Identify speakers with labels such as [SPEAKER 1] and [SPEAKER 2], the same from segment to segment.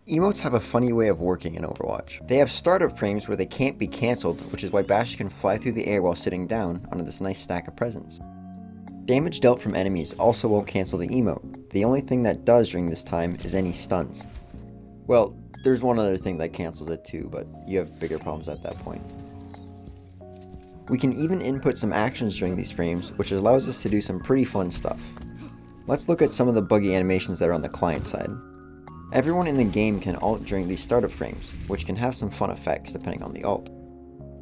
[SPEAKER 1] Emotes have a funny way of working in Overwatch. They have startup frames where they can't be cancelled, which is why Basher can fly through the air while sitting down onto this nice stack of presents. Damage dealt from enemies also won't cancel the emote. The only thing that does during this time is any stuns. Well, there's one other thing that cancels it too, but you have bigger problems at that point. We can even input some actions during these frames, which allows us to do some pretty fun stuff. Let's look at some of the buggy animations that are on the client side. Everyone in the game can ult during these startup frames, which can have some fun effects depending on the ult.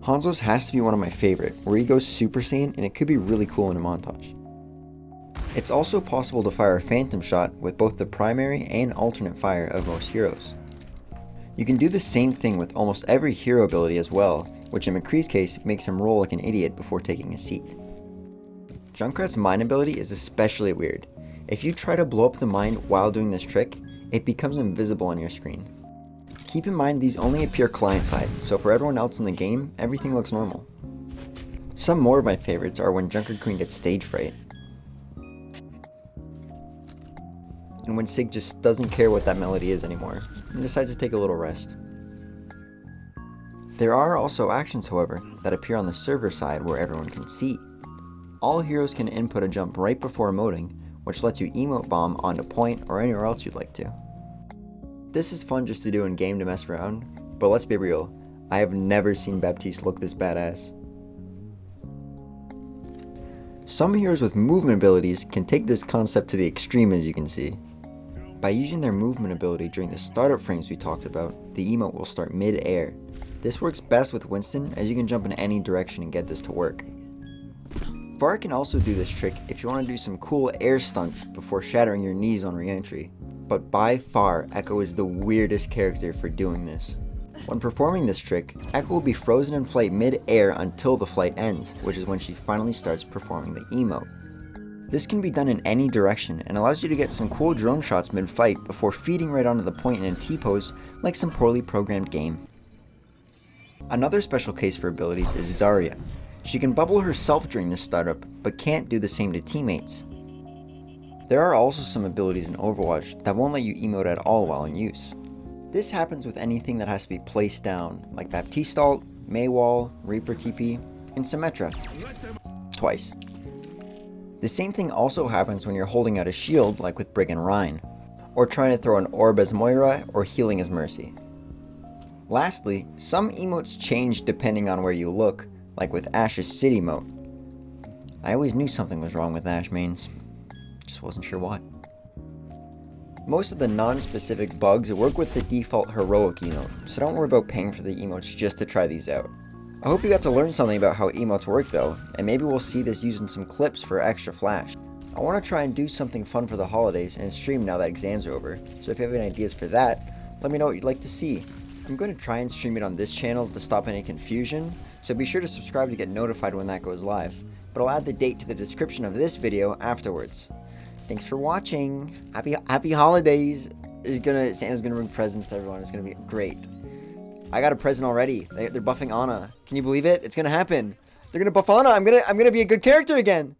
[SPEAKER 1] Hanzo's has to be one of my favorite, where he goes Super Saiyan and it could be really cool in a montage. It's also possible to fire a phantom shot with both the primary and alternate fire of most heroes. You can do the same thing with almost every hero ability as well, which in McCree's case makes him roll like an idiot before taking a seat. Junkrat's mine ability is especially weird. If you try to blow up the mine while doing this trick, it becomes invisible on your screen. Keep in mind these only appear client-side, so for everyone else in the game, everything looks normal. Some more of my favorites are when Junker Queen gets stage fright, and when Sig just doesn't care what that melody is anymore, and decides to take a little rest. There are also actions, however, that appear on the server side where everyone can see. All heroes can input a jump right before emoting, which lets you emote bomb onto point or anywhere else you'd like to. This is fun just to do in game to mess around, but let's be real, I have never seen Baptiste look this badass. Some heroes with movement abilities can take this concept to the extreme, as you can see. By using their movement ability during the startup frames we talked about, the emote will start mid-air. This works best with Winston, as you can jump in any direction and get this to work. Var can also do this trick if you want to do some cool air stunts before shattering your knees on re-entry, but by far Echo is the weirdest character for doing this. When performing this trick, Echo will be frozen in flight mid-air until the flight ends, which is when she finally starts performing the emote. This can be done in any direction and allows you to get some cool drone shots mid-fight before feeding right onto the point in a T-pose like some poorly programmed game. Another special case for abilities is Zarya. She can bubble herself during this startup, but can't do the same to teammates. There are also some abilities in Overwatch that won't let you emote at all while in use. This happens with anything that has to be placed down, like Baptiste ult, Mei wall, Reaper TP, and Symmetra. Twice. The same thing also happens when you're holding out a shield, like with Brig and Rhine, or trying to throw an orb as Moira or healing as Mercy. Lastly, some emotes change depending on where you look, like with Ashe's City emote. I always knew something was wrong with Ashe mains, just wasn't sure what. Most of the non-specific bugs work with the default heroic emote, so don't worry about paying for the emotes just to try these out. I hope you got to learn something about how emotes work though, and maybe we'll see this used in some clips for extra flash. I want to try and do something fun for the holidays and stream now that exams are over, so if you have any ideas for that, let me know what you'd like to see. I'm going to try and stream it on this channel to stop any confusion, so be sure to subscribe to get notified when that goes live, but I'll add the date to the description of this video afterwards. Thanks for watching. Happy holidays. Santa's gonna bring presents to everyone. It's gonna be great. I got a present already. They're buffing Ana. Can you believe it? It's gonna happen. They're gonna buff Ana. I'm gonna be a good character again.